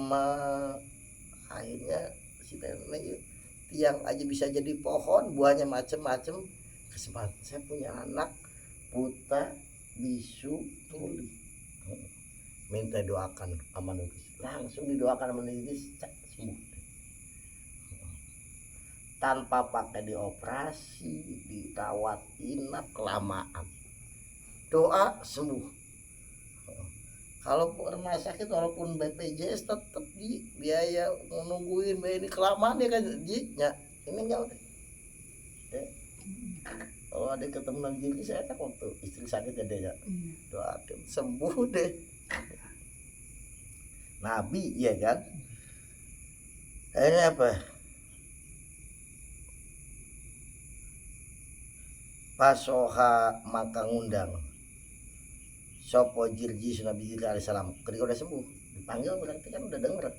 akhirnya si nenek tiang aja bisa jadi pohon, buahnya macem-macem. Kesempatan saya punya anak buta, bisu, tuli, minta doakan sama Nulis, langsung didoakan sama Nulis sembuh tanpa pakai dioperasi, dirawat inap kelamaan, doa sembuh. Kalau rumah sakit walaupun BPJS tetap di biaya nungguin biaya ini kelamaan ya kan ya ini enggak deh. Kalau ada ketemu lagi saya tak waktu istri sakit ya deh ya doa sembuh deh. Nabi ya kan. Ini apa? Pasoha maka ngundang sopo Jirjis Nabi Jirjis alaihissalam ketika udah sembuh dipanggil berarti kan udah denger.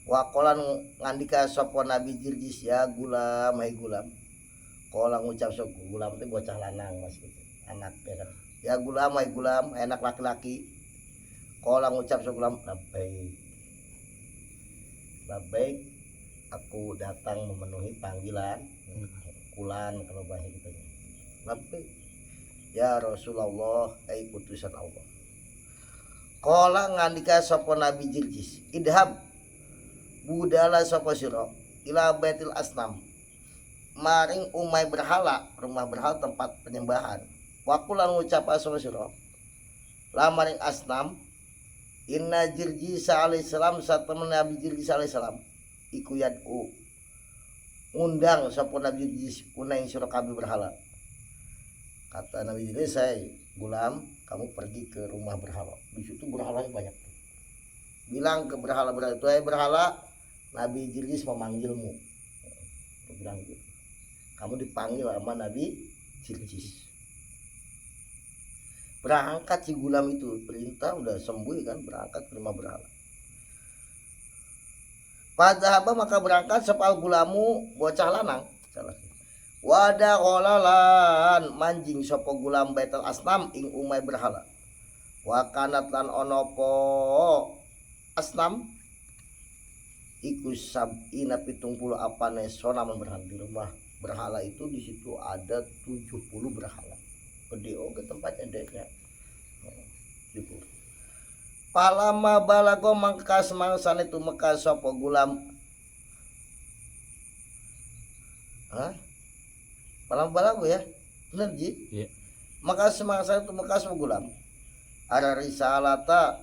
Wakolan ngandika sopo Nabi Jirjis ya gulam hai gulam. Kola ngucap sopo gulam itu bocah lanang mas gitu anak ya kan. Ya gulam hai gulam enak laki-laki. Kola ngucap sopo gulam labbaik aku datang memenuhi panggilan kulan kalau bahasa kita. Tapi ya Rasulullah utusan Allah. Qala ngandika sapa Nabi Jirjis, idhab budala sapa sira ila baitil asnam, maring umay berhala, rumah berhala tempat penyembahan. Wakulan ngucap sapa sira lamaring asnam, inna Jirjis alaihissalam satemen Nabi Jirjis alaihissalam iku yad'u undang sapa Nabi Jirjis kunaing sira kabeh berhala. Kata Nabi Jirjis, saya Gulam, kamu pergi ke rumah berhala. Di situ berhalanya banyak. Bilang ke berhala-berhala itu, berhala, Nabi Jirjis memanggilmu. Dia bilang gitu. Kamu dipanggil sama Nabi Jirjis. Berangkat si Gulam itu, perintah udah sembuh kan, berangkat ke rumah berhala. Padahal maka berangkat sepal gulamu bocah lanang. Wada qolalan manjing sapa Gulam baitul asnam ing umay berhala. Wa kanat lan onopo asnam iku sab'ina 70 apane sonaman berhala. Di rumah berhala itu di situ ada 70 berhala. Gede oke tempatnya deknya. 70. Palama balago mangka semangsan itu meka sapa Gulam. Palama balago ya. Bener Ji? Iya. Maka semangsan itu meka sapa Gulam. Ada risalata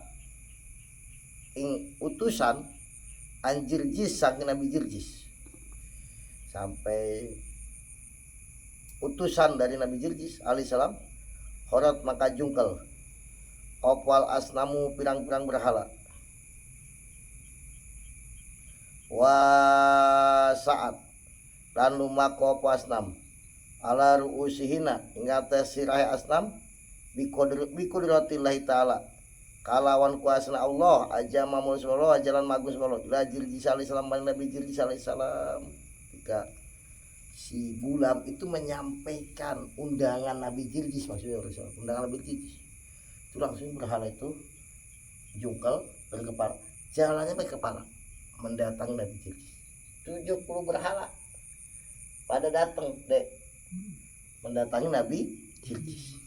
ing utusan Jirjis saking Nabi Jirjis. Sampai utusan dari Nabi Jirjis alaihissalam horat maka jungkel opal asnamu pirang-pirang berhala. Wa saat lan lumako apa asnam ala ruusihina ingate sirahe asnam biqudratillahi taala kalawan kuasana Allah aja mamul sallallahu jalan magus sallallahu ila Jirjis alaihissalam Nabi Jirjis alaihissalam. Ketika si Gulam itu menyampaikan undangan Nabi Jirjis, maksudnya undangan Nabi Jirjis itu langsung berhala itu jungkel berkepala, jalannya pakai kepala mendatang Nabi Jirjis. 70 berhala pada datang dek mendatangi Nabi Jirjis.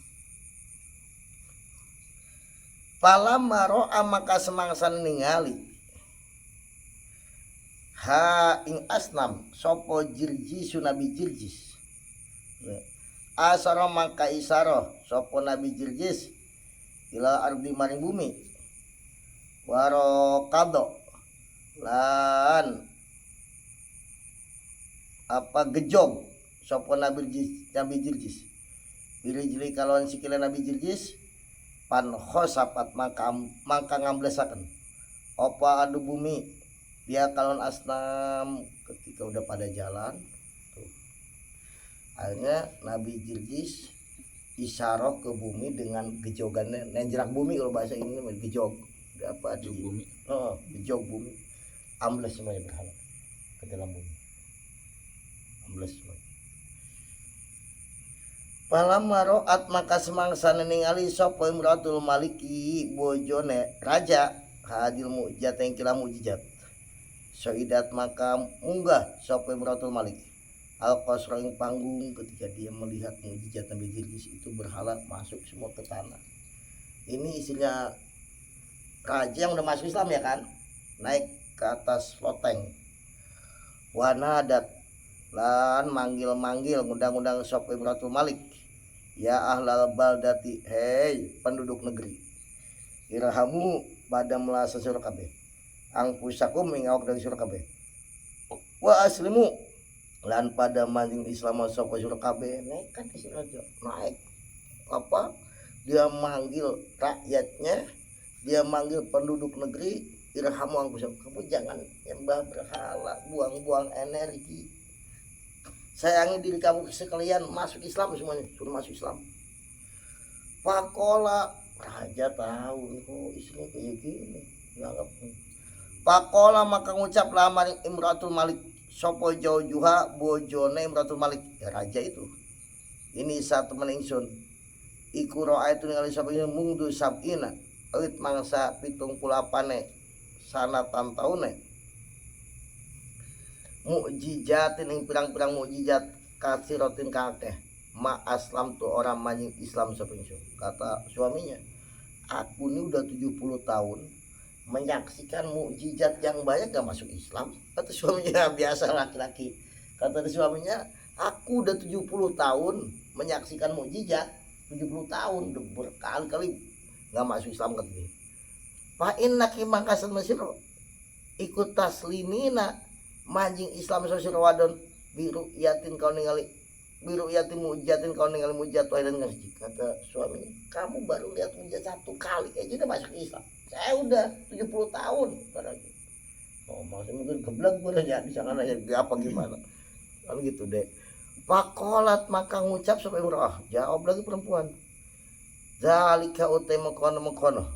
Palam maro'a maka semangsan ningali ha ing asnam sopo Jirjis Nabi Jirjis. Asara maka isaro sopo Nabi Jirjis ila ardi maring bumi. Waro kado lan apa gejog sopo Nabi Jirjis. Pilih-pilih kalauan sikile Nabi Jirjis pan khosapat mangka ngamblesaken apa adu bumi dia kalon asnam ketika udah pada jalan tuh. Akhirnya Nabi Jirjis isyarah ke bumi dengan gejogannya, nenjerak bumi kalau bahasa ini namanya gejog. Apa di bumi? Oh, gejog bumi. Ambles semuanya berhala ke dalam bumi. Ambles semuanya. Palam maroat maka semangsa ningali sapa Imratul Maliki bojone raja hadil mujizat yang kila mujizat. Soidat maka munggah sapa Imratul Malik al-qasra ing panggung ketika dia melihat mujizat Nabi Jirjis itu berhala masuk semua ke tanah. Ini istilah raja yang udah masuk Islam ya kan, naik ke atas loteng. Wanadat lan manggil-manggil ngundang-undang sapa Imratul Malik. Ya ahlal baldati, hei penduduk negeri. Irhamu pada melasa sira kabeh. Angpusakum ing awak dari sira kabeh. Wa aslimu lan pada manjing Islam sapa sira kabeh. Nekat di sini aja. Naik apa? Dia manggil rakyatnya, dia manggil penduduk negeri, irhamu angpusakum. Kamu jangan nyembah berhala, buang-buang energi. Sayangi diri kamu sekalian, masuk Islam semuanya, suruh masuk Islam. Pakola raja tahu kok Islam kayak gini, nganggap. Pakola maka ngucap lamaring Imratul Malik sopo jauh juha bojone Imratul Malik ya raja itu. Ini satu meningsun. Iku roa itu ningali sapa ini mungdu sabina, awit mangsa 78 sanatan taune. mukjizatin ing pirang-pirang mukjizat kasiratin kakeh ma aslam tu orang manjing Islam sapa ingsun. Kata suaminya, aku ini udah 70 tahun menyaksikan mukjizat yang banyak gak masuk Islam. Kata suaminya, biasa laki-laki. Kata suaminya, aku udah 70 tahun menyaksikan mukjizat, 70 tahun udah berkali-kali gak masuk Islam katanya. Fa inna ki mangkasan Mesir ikut taslimina manjing Islam sosir wadon biru yatin kau ningali biru yatim mujatin kau ningali mujat dan ngerti. Kata suaminya, kamu baru lihat mujat satu kali aja udah masuk Islam. Saya udah 70 tahun katanya. Oh maksudnya mungkin keblek gue nanya di sana nanya apa gimana kan gitu deh. Pakolat maka ngucap sampai murah jawab lagi perempuan, zalika utai mekono mekono,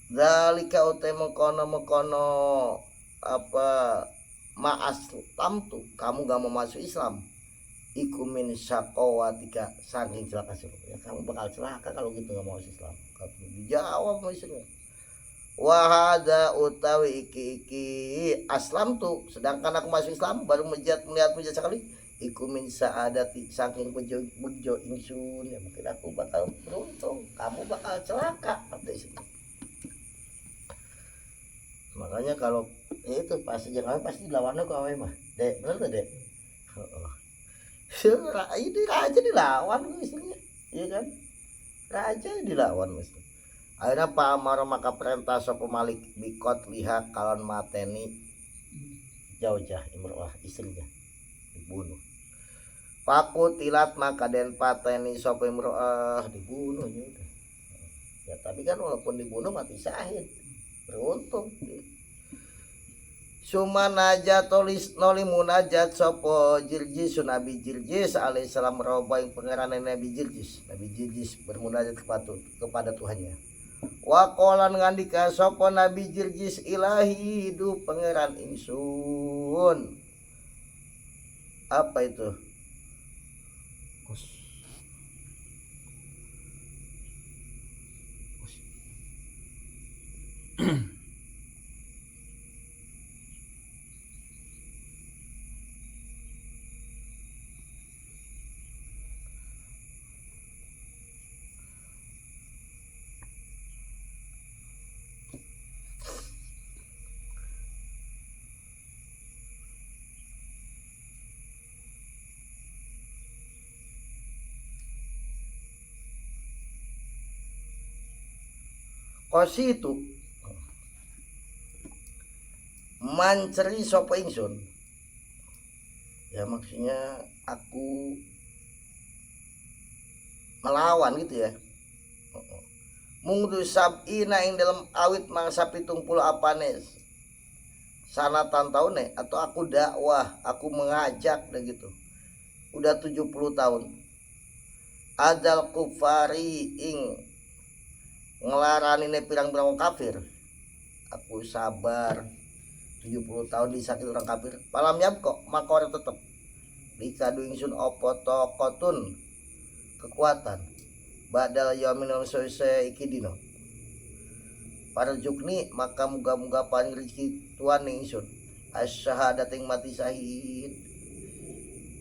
zalika utai mekono mekono apa maas Islam tuh kamu gak mau masuk Islam ikumin syakawatika saking celaka ya, kamu bakal celaka kalau gitu gak mau masuk Islam. Dijawab maksudnya, wahada utawi iki aslam tuh sedangkan aku masuk Islam baru melihat mujat sekali ikumin saadati saking bejo ingsun ya mungkin aku bakal beruntung kamu bakal celaka kata istri. Makanya kalau itu pasti jangan pasti lawannya kau mah dek bener tuh dek. Ini raja dilawan istrinya iya kan, raja dilawan mesti. Akhirnya Pak Amar maka perintah sapa Malik bikot lihat kalon mateni jauh-jauh imroah istrinya dibunuh. Paku tilat maka den pateni sapa imroah dibunuh ya tapi kan walaupun dibunuh mati syahid beruntung. Sumanajat tolis noli munajat sopo Jirjis Nabi Jirjis alaihissalam roba yang pengeranan Nabi Jirjis bermunajat kepada Tuhannya. Wakolan ngandika sopo Nabi Jirjis ilahi hidup pangeran ingsun. Apa itu? Kosi itu manceri sapa ingsun ya maksudnya aku melawan gitu ya. Mungdu sab'ina ing dalam awit mangsa 70 apane sanatan taune atau aku dakwah aku mengajak dan gitu udah 70 tahun adal kufari ing ngelarani pirang-pirang kafir aku sabar 70 tahun disakit orang kafir palam yam kok makore tetep dikadu ingsun opo tokotun kekuatan badal yamin sose iki dino para jukni maka muga-muga paling rezeki Tuhan ingsun asyhadat ing mati syahid.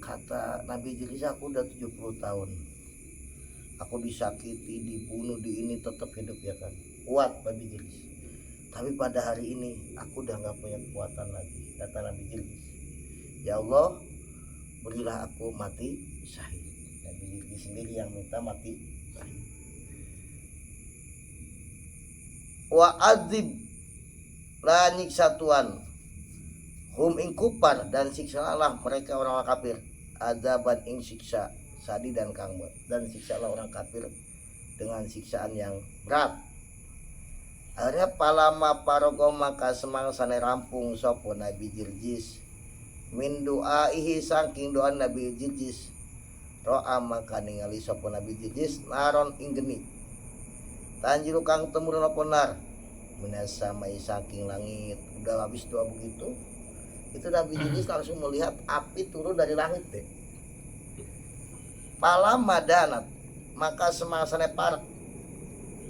Kata Nabi Idris aku udah 70 tahun aku disakiti, dibunuh, di ini tetap hidup ya kan. Kuat Nabi Idris. Tapi pada hari ini aku udah gak punya kekuatan lagi. Kata Nabi Idris. Ya Allah, berilah aku mati syahid. Nabi Idris sendiri yang minta mati syahid. Wa adzib la nyiksa Tuhan. Hum ing kupar dan siksalah mereka orang kafir. Adzaban ing siksa sadi dan kangbat dan siksalah orang kafir dengan siksaan yang berat. Akhirnya palama parogo maka semangsane rampung sopo Nabi Jirjis min doaihi saking doa Nabi Jirjis ro'a maka ningali sopo Nabi Jirjis naron ing geni tanjiru kang temurun apa nar minasa mai saking langit. Udah habis doa begitu itu Nabi Jirjis langsung melihat api turun dari langit deh. Palama danat maka semangsane parek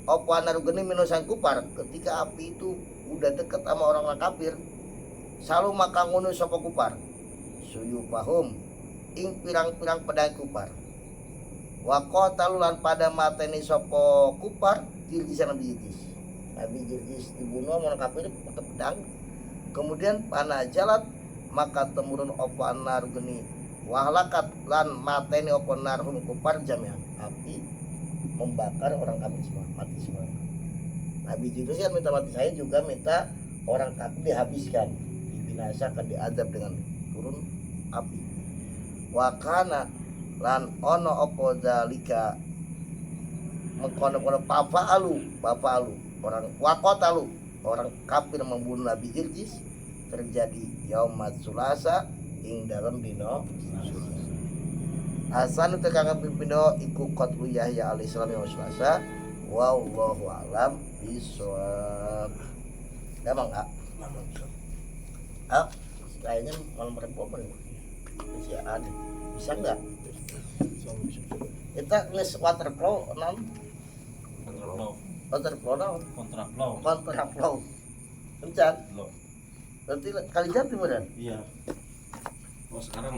opo anaru geni minusan kupar ketika api itu udah deket sama orang kafir Salu maka ngunu sapa kupar suyupahum ing pirang-pirang pedang kupar. Wa qatalu lan pada mateni sapa kupar Jirjis Nabi Jirjis. Nabi Jirjis dibunuh mon kafir pakai pedang. Kemudian panah jalat maka temurun opo anar geni wahlakat lan mateni opo narhum kupar jami'an. Api membakar orang kafir semua, mati semua. Nabi Jirjis kan minta mati, saya juga minta orang kafir dihabiskan, dibinasakan, diazab dengan turun api. Wakana lan ono opo zalika mengkono-kono papa alu orang wakotalu orang kafir membunuh Nabi Jirjis terjadi yaumat sulasa ing dalam dino asan tekangan pipindo iku qatlu Yahya alaihissalam yang sulasa wallahu alam bisawab. Gampang enggak? Kayaknya malam berapa nih? Masih ada. Bisa enggak? Kita nges waterflow 6 waterflow kontraflow kencang Loh, berarti kali jam beneran iya. Oh sekarang